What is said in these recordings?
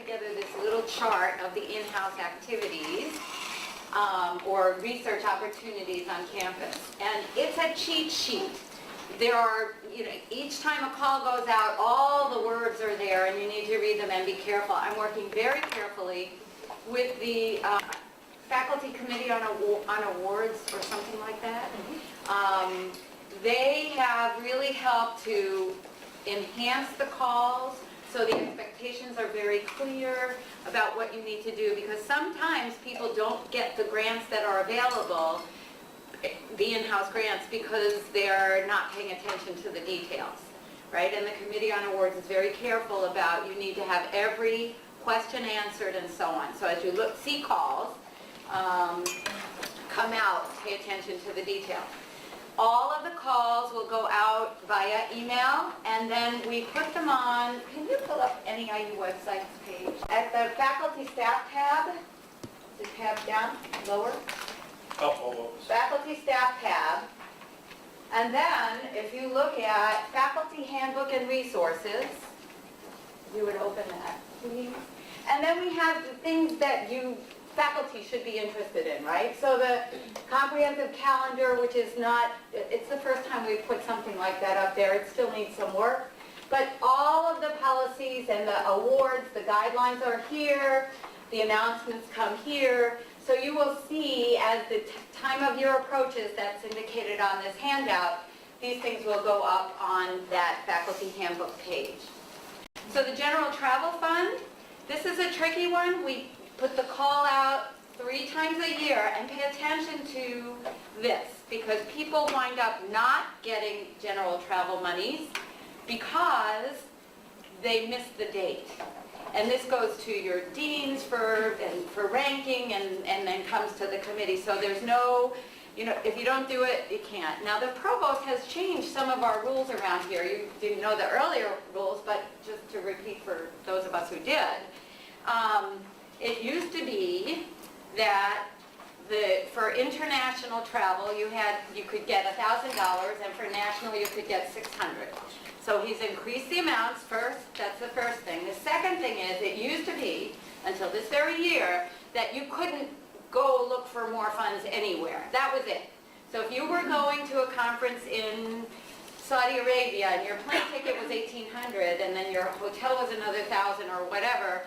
together this little chart of the in-house activities or research opportunities on campus. And it's a cheat sheet. There are, each time a call goes out, all the words are there and you need to read them and be careful. I'm working very carefully with the Faculty Committee on Awards or something like that. They have really helped to enhance the calls so the expectations are very clear about what you need to do, because sometimes people don't get the grants that are available, the in-house grants, because they're not paying attention to the details, right? And the Committee on Awards is very careful about, you need to have every question answered and so on. So as you see calls come out, pay attention to the details. All of the calls will go out via email, and then we put them on, can you pull up NEIU websites page? At the faculty staff tab, the tab down, lower? Faculty staff tab. And then, if you look at Faculty Handbook and Resources, you would open that, please. And then we have the things that faculty should be interested in, right? So the comprehensive calendar, which is not, it's the first time we've put something like that up there. It still needs some work. But all of the policies and the awards, the guidelines are here. The announcements come here. So you will see as the time of year approaches, that's indicated on this handout, these things will go up on that faculty handbook page. So the general travel fund, this is a tricky one. We put the call out 3 times a year, and pay attention to this, because people wind up not getting general travel monies because they missed the date. And this goes to your deans for ranking and then comes to the committee. So there's no, if you don't do it, you can't. Now the provost has changed some of our rules around here. You didn't know the earlier rules, but just to repeat for those of us who did. It used to be that for international travel you could get $1,000, and for national you could get $600. So he's increased the amounts first. That's the first thing. The second thing is, it used to be until this very year that you couldn't go look for more funds anywhere. That was it. So if you were going to a conference in Saudi Arabia and your plane ticket was $1,800 and then your hotel was another $1,000 or whatever,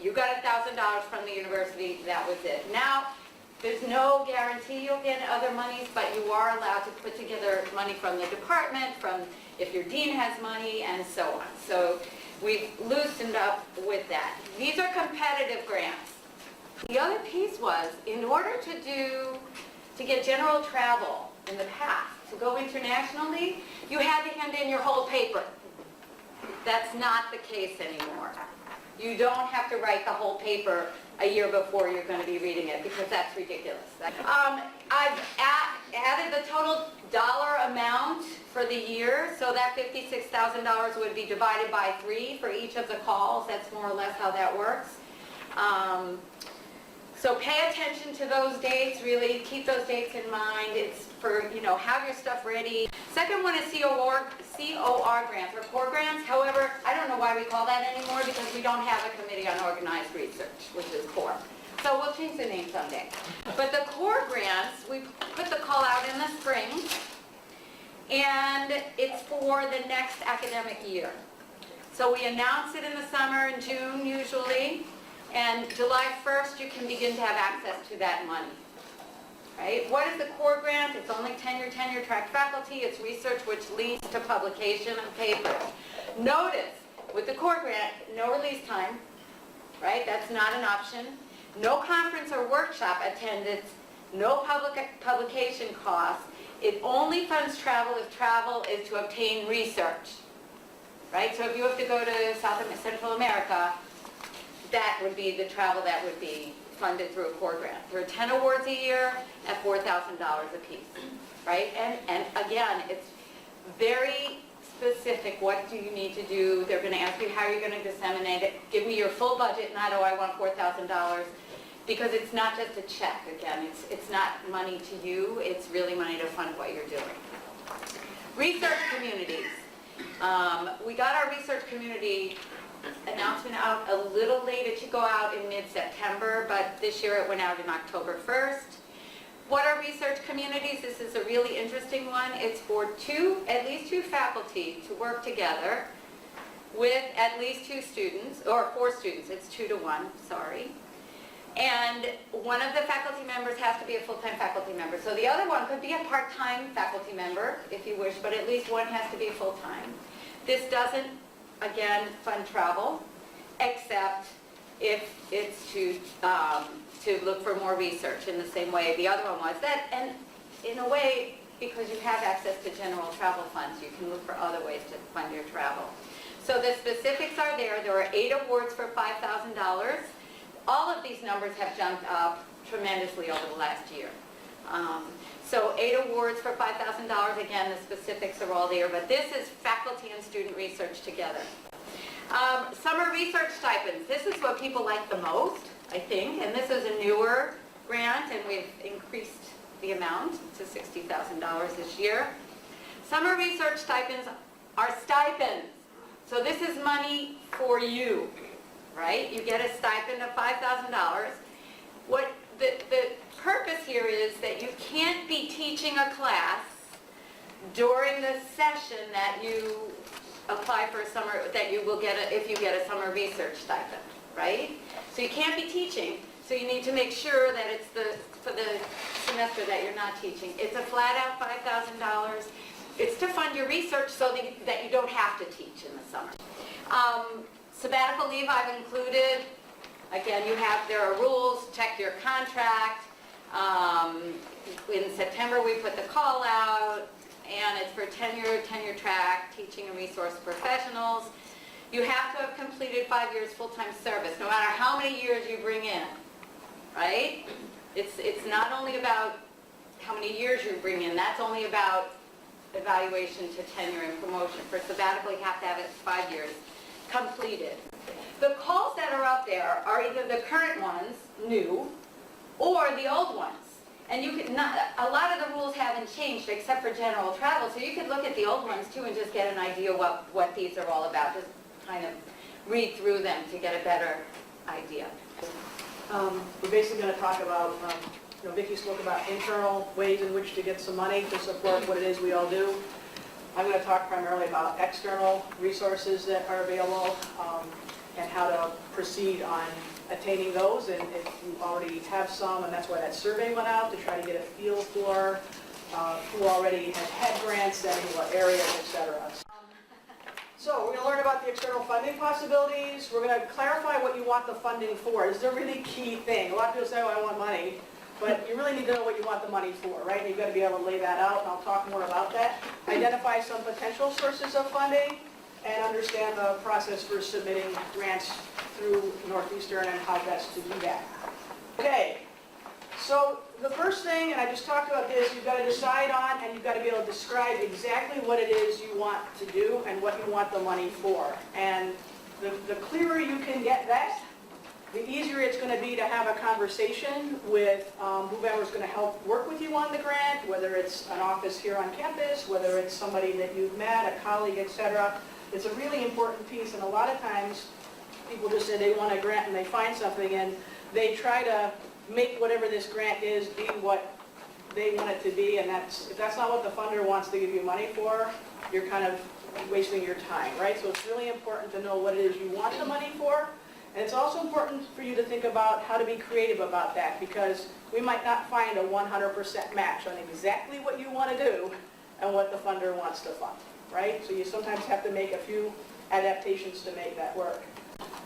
you got $1,000 from the university, that was it. Now, there's no guarantee you'll get other monies, but you are allowed to put together money from the department, from if your dean has money, and so on. So we've loosened up with that. These are competitive grants. The other piece was, in order to get general travel in the past, to go internationally, you had to hand in your whole paper. That's not the case anymore. You don't have to write the whole paper a year before you're going to be reading it, because that's ridiculous. I've added the total dollar amount for the year, so that $56,000 would be divided by 3 for each of the calls. That's more or less how that works. So pay attention to those dates, really keep those dates in mind. It's for, have your stuff ready. Second one is COR grants, or core grants. However, I don't know why we call that anymore, because we don't have a Committee on Organized Research, which is CORE. So we'll change the name someday. But the core grants, we put the call out in the spring, and it's for the next academic year. So we announce it in the summer, in June usually, and July 1st you can begin to have access to that money. Right? What is the core grant? It's only tenure track faculty. It's research which leads to publication of papers. Notice, with the core grant, no release time, right? That's not an option. No conference or workshop attendance, no publication costs. It only funds travel if travel is to obtain research, right? So if you have to go to Central America, that would be the travel that would be funded through a core grant. There are 10 awards a year at $4,000 a piece, right? And again, it's very specific. What do you need to do? They're going to ask you how you're going to disseminate it. Give me your full budget, not, oh, I want $4,000. Because it's not just a check, again. It's not money to you. It's really money to fund what you're doing. Research communities. We got our research community announcement out a little late. It should go out in mid-September, but this year it went out in October 1st. What are research communities? This is a really interesting one. It's for at least two faculty to work together with at least 2 students, or 4 students. It's 2 to 1, sorry. And one of the faculty members has to be a full-time faculty member. So the other one could be a part-time faculty member, if you wish, but at least one has to be full-time. This doesn't, again, fund travel, except if it's to look for more research in the same way the other one was. And in a way, because you have access to general travel funds, you can look for other ways to fund your travel. So the specifics are there. There are 8 awards for $5,000. All of these numbers have jumped up tremendously over the last year. So 8 awards for $5,000. Again, the specifics are all there, but this is faculty and student research together. Summer research stipends. This is what people like the most, I think, and this is a newer grant, and we've increased the amount to $60,000 this year. Summer research stipends are stipends. So this is money for you, right? You get a stipend of $5,000. What the purpose here is that you can't be teaching a class during the session that you apply for a summer, that you will get if you get a summer research stipend, right? So you can't be teaching, so you need to make sure that it's for the semester that you're not teaching. It's a flat out $5,000. It's to fund your research so that you don't have to teach in the summer. Sabbatical leave I've included. Again, there are rules, check your contract. In September we put the call out, and it's for tenure track, teaching and resource professionals. You have to have completed 5 years full-time service, no matter how many years you bring in, right? It's not only about how many years you bring in, that's only about evaluation to tenure and promotion. For sabbatical, you have to have it 5 years completed. The calls that are up there are either the current ones, new, or the old ones. And you could not, a lot of the rules haven't changed except for general travel, so you could look at the old ones too and just get an idea what these are all about. Just kind of read through them to get a better idea. We're basically going to talk about, Vicki spoke about internal ways in which to get some money to support what it is we all do. I'm going to talk primarily about external resources that are available and how to proceed on attaining those, and if you already have some, and that's why that survey went out, to try to get a feel for who already has had grants and in what areas, etc. So we're going to learn about the external funding possibilities. We're going to clarify what you want the funding for. This is a really key thing. A lot of people say, oh, I want money, but you really need to know what you want the money for, right? And you've got to be able to lay that out, and I'll talk more about that. Identify some potential sources of funding, and understand the process for submitting grants through Northeastern and how best to do that. Okay, so the first thing, and I just talked about this, you've got to decide on and you've got to be able to describe exactly what it is you want to do and what you want the money for. And the clearer you can get that, the easier it's going to be to have a conversation with whoever's going to help work with you on the grant, whether it's an office here on campus, whether it's somebody that you've met, a colleague, etc. It's a really important piece, and a lot of times people just say they want a grant and they find something and they try to make whatever this grant is be what they want it to be, and if that's not what the funder wants to give you money for, you're kind of wasting your time, right? So it's really important to know what it is you want the money for, and it's also important for you to think about how to be creative about that, because we might not find a 100% match on exactly what you want to do and what the funder wants to fund. Right? So you sometimes have to make a few adaptations to make that work.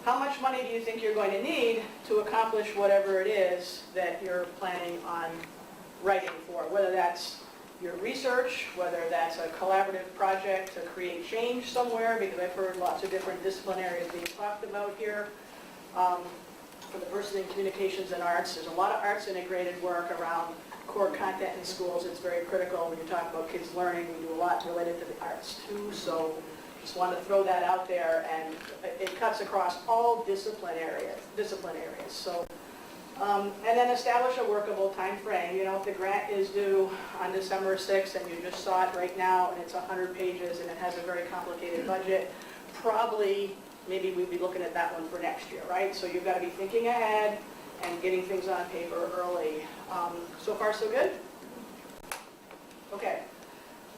How much money do you think you're going to need to accomplish whatever it is that you're planning on writing for? Whether that's your research, whether that's a collaborative project to create change somewhere, because I've heard lots of different discipline areas being talked about here. For the person in communications and arts, there's a lot of arts integrated work around core content in schools. It's very critical when you talk about kids learning. We do a lot related to the arts too, so just want to throw that out there, and it cuts across all discipline areas. So And then establish a workable time frame. You know, if the grant is due on December 6th and you just saw it right now and it's 100 pages and it has a very complicated budget, probably, maybe we'd be looking at that one for next year, right? So you've got to be thinking ahead and getting things on paper early. So far, so good? Okay.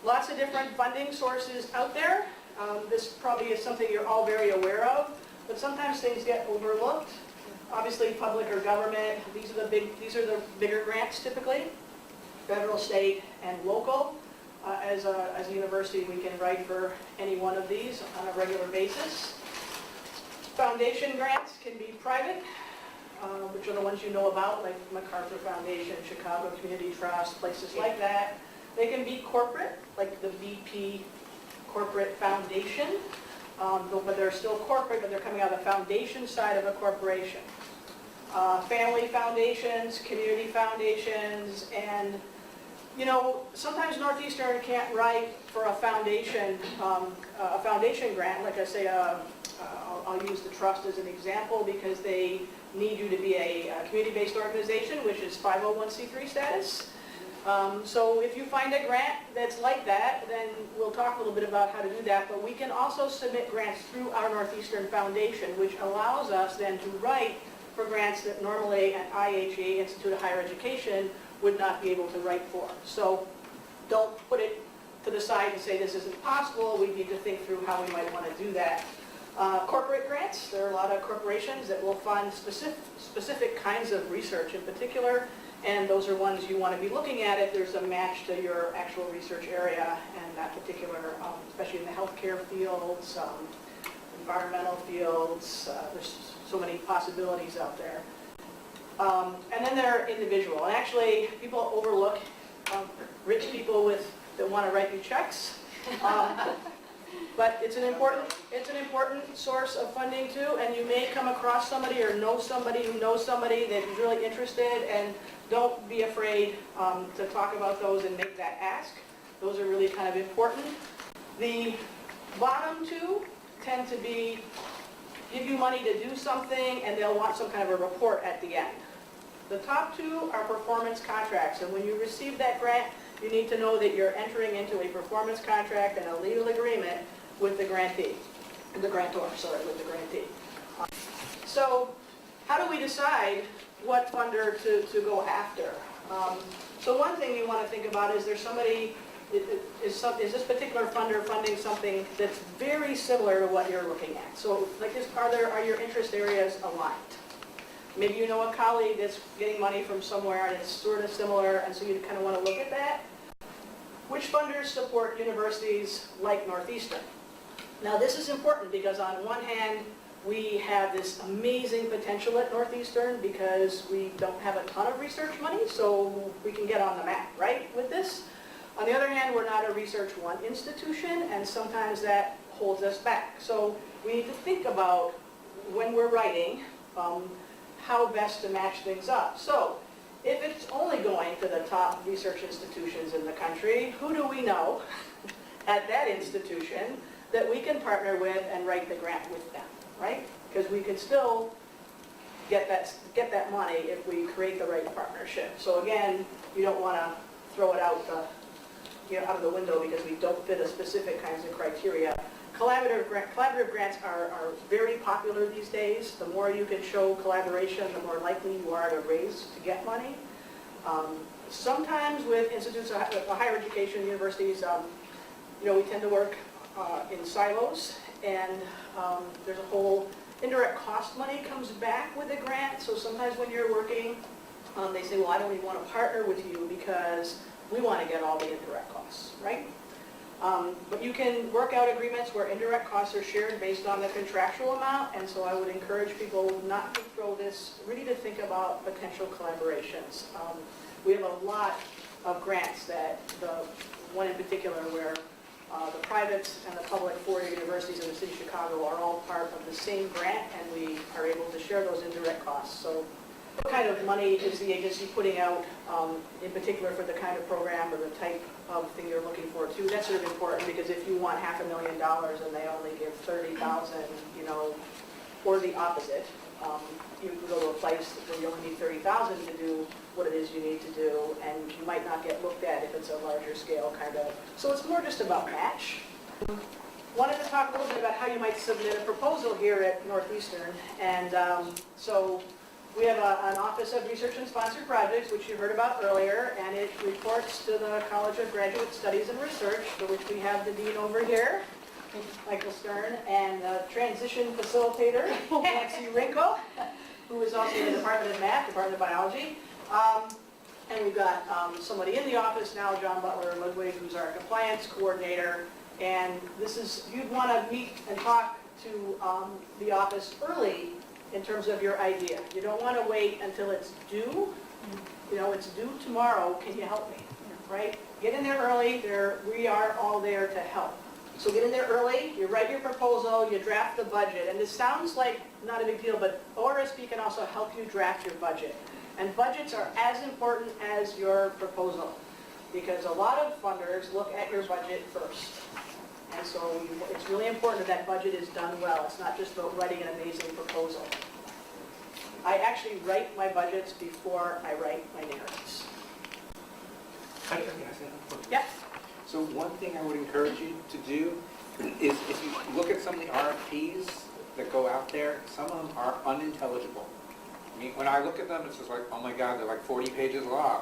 Lots of different funding sources out there. This probably is something you're all very aware of, but sometimes things get overlooked. Obviously, public or government, these are the bigger grants typically, federal, state, and local. As a university, we can write for any one of these on a regular basis. Foundation grants can be private, which are the ones you know about, like MacArthur Foundation, Chicago Community Trust, places like that. They can be corporate, like the VP Corporate Foundation, but they're still corporate, but they're coming out of the foundation side of a corporation. Family foundations, community foundations, and you know, sometimes Northeastern can't write for a foundation grant. Like I say, I'll use the trust as an example because they need you to be a community-based organization, which is 501c3 status. So if you find a grant that's like that, then we'll talk a little bit about how to do that. But we can also submit grants through our Northeastern Foundation, which allows us then to write for grants that normally an IHE, Institute of Higher Education, would not be able to write for. So don't put it to the side and say this isn't possible. We need to think through how we might want to do that. Corporate grants, there are a lot of corporations that will fund specific kinds of research in particular, and those are ones you want to be looking at if there's a match to your actual research area and that particular, especially in the healthcare fields, environmental fields, there's so many possibilities out there. And then there are individual, and actually people overlook rich people that want to write you checks. But it's an important source of funding too, and you may come across somebody or know somebody who knows somebody that is really interested, and don't be afraid to talk about those and make that ask. Those are really kind of important. The bottom two tend to be give you money to do something and they'll want some kind of a report at the end. The top two are performance contracts, and when you receive that grant, you need to know that you're entering into a performance contract and a legal agreement with the grantee, with the grantor. So how do we decide what funder to go after? So one thing you want to think about is there's somebody, is this particular funder funding something that's very similar to what you're looking at? So like are your interest areas aligned? Maybe you know a colleague that's getting money from somewhere and it's sort of similar, and so you kind of want to look at that. Which funders support universities like Northeastern? Now this is important because on one hand, we have this amazing potential at Northeastern because we don't have a ton of research money, so we can get on the map, right, with this. On the other hand, we're not a Research One institution, and sometimes that holds us back. So we need to think about, when we're writing, how best to match things up. So if it's only going to the top research institutions in the country, who do we know at that institution that we can partner with and write the grant with them, right? Because we could still get that money if we create the right partnership. So again, you don't want to throw it out of the window because we don't fit a specific kinds of criteria. Collaborative grants are very popular these days. The more you can show collaboration, the more likely you are to get money. Sometimes with institutes of higher education, universities, we tend to work in silos, and there's a whole indirect cost money comes back with a grant. So sometimes when you're working, they say, well, I don't even want to partner with you because we want to get all the indirect costs, right? But you can work out agreements where indirect costs are shared based on the contractual amount, and so I would encourage people not to throw this, really to think about potential collaborations. We have a lot of grants that, the one in particular where the private and the public four-year universities in the city of Chicago are all part of the same grant, and we are able to share those indirect costs. So what kind of money is the agency putting out, in particular for the kind of program or the type of thing you're looking for too? That's sort of important, because if you want $500,000 and they only give $30,000, or the opposite, You can go to a place where you only need 30,000 to do what it is you need to do, and you might not get looked at if it's a larger scale kind of. So it's more just about match. Wanted to talk a little bit about how you might submit a proposal here at Northeastern. And so we have an Office of Research and Sponsored Projects, which you heard about earlier, and it reports to the College of Graduate Studies and Research, for which we have the dean over here, Michael Stern, and the transition facilitator, Nancy Wrinkle, who is also in the Department of Math, Department of Biology. And we've got somebody in the office now, John Butler Ludwig, who's our compliance coordinator. And this is, you'd want to meet and talk to the office early in terms of your idea. You don't want to wait until it's due. You know, it's due tomorrow, can you help me? Right? Get in there early, we are all there to help. So get in there early, you write your proposal, you draft the budget. And this sounds like not a big deal, but ORSP can also help you draft your budget. And budgets are as important as your proposal, because a lot of funders look at your budget first. And so it's really important that budget is done well. It's not just about writing an amazing proposal. I actually write my budgets before I write my narratives. Yep. So one thing I would encourage you to do is if you look at some of the RFPs that go out there, some of them are unintelligible. I mean, when I look at them, it's just like, oh my God, they're like 40 pages long.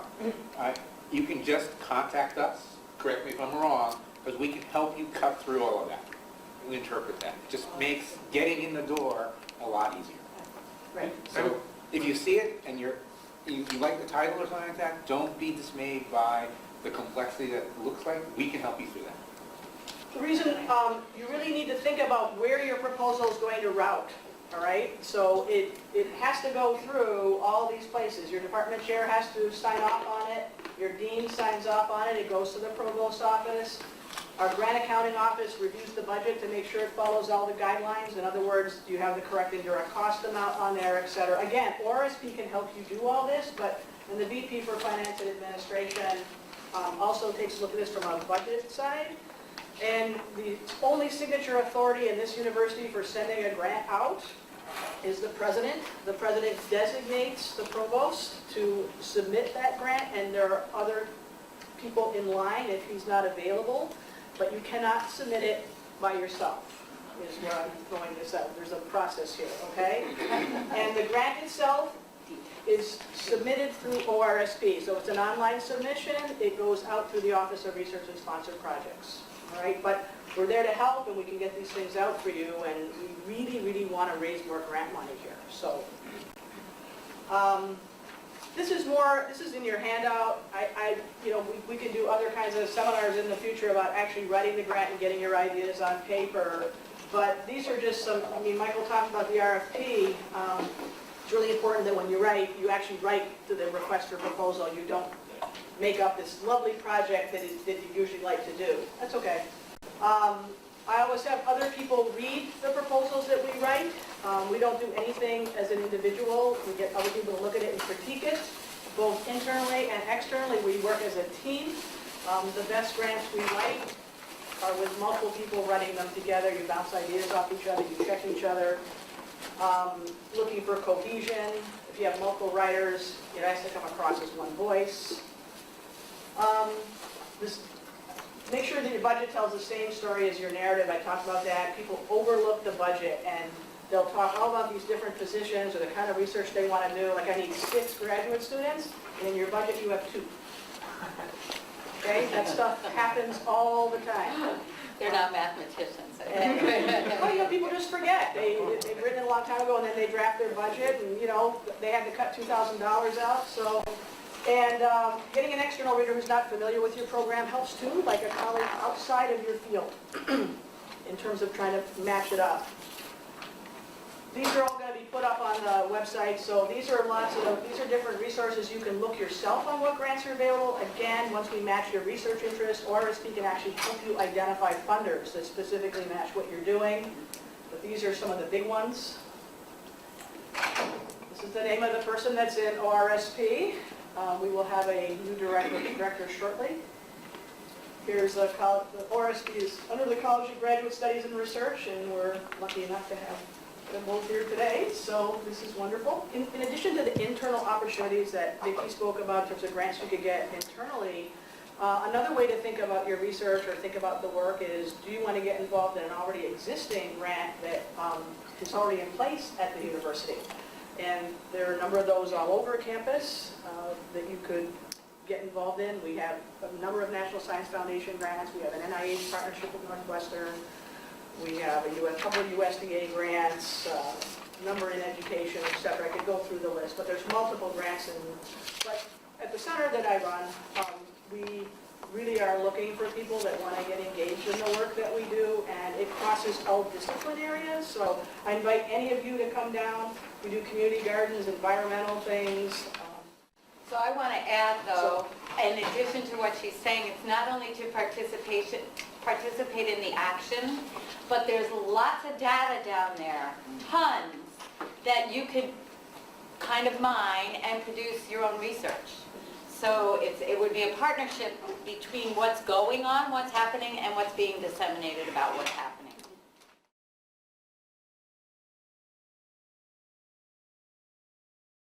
You can just contact us, correct me if I'm wrong, because we can help you cut through all of that. You interpret that. It just makes getting in the door a lot easier. Right. So if you see it and you like the title or something like that, don't be dismayed by the complexity that it looks like. We can help you through that. The reason you really need to think about where your proposal is going to route, all right? So it has to go through all these places. Your department chair has to sign off on it. Your dean signs off on it. It goes to the provost office. Our grant accounting office reviews the budget to make sure it follows all the guidelines. In other words, you have the correct indirect cost amount on there, et cetera. Again, ORSP can help you do all this, but and the VP for Finance and Administration also takes a look at this from a budget side. And the only signature authority in this university for sending a grant out is the president. The president designates the provost to submit that grant, and there are other people in line if he's not available, but you cannot submit it by yourself, is where I'm throwing this out. There's a process here, okay? And the grant itself is submitted through ORSP, so it's an online submission. It goes out through the Office of Research and Sponsored Projects, all right? But we're there to help, and we can get these things out for you, and we really, really want to raise more grant money here. So this is in your handout. We can do other kinds of seminars in the future about actually writing the grant and getting your ideas on paper. But these are just some, Michael talked about the RFP. It's really important that when you write, you actually write to the request for proposal. You don't make up this lovely project that you usually like to do. That's okay. I always have other people read the proposals that we write. We don't do anything as an individual. We get other people to look at it and critique it, both internally and externally. We work as a team. The best grants we write are with multiple people running them together. You bounce ideas off each other, you check each other. Looking for cohesion. If you have multiple writers, it has to come across as one voice. Make sure that your budget tells the same story as your narrative. I talked about that. People overlook the budget, and they'll talk all about these different positions or the kind of research they want to do. Like, I need 6 graduate students, and in your budget you have 2. Okay? That stuff happens all the time. They're not mathematicians. Well, people just forget. They've written it a long time ago, and then they draft their budget, and, they had to cut $2,000 out, so. And getting an external reader who's not familiar with your program helps too, like a colleague outside of your field, in terms of trying to match it up. These are all going to be put up on the website, so these are different resources. You can look yourself on what grants are available. Again, once we match your research interest, ORSP can actually help you identify funders that specifically match what you're doing. But these are some of the big ones. This is the name of the person that's in ORSP. We will have a new director shortly. Here's the ORSP is under the College of Graduate Studies and Research, and we're lucky enough to have They're both here today, so this is wonderful. In addition to the internal opportunities that Vicki spoke about in terms of grants you could get internally, another way to think about your research or think about the work is, do you want to get involved in an already existing grant that is already in place at the university? And there are a number of those all over campus that you could get involved in. We have a number of National Science Foundation grants. We have an NIH partnership with Northwestern. We have a couple of USDA grants, a number in education, et cetera. I could go through the list, but there's multiple grants. But at the center that I run, we really are looking for people that want to get engaged in the work that we do, and it crosses all discipline areas. So I invite any of you to come down. We do community gardens, environmental things. So I want to add, though, in addition to what she's saying, it's not only to participate in the action, but there's lots of data down there, tons, that you could kind of mine and produce your own research. So it would be a partnership between what's going on, what's happening, and what's being disseminated about what's happening.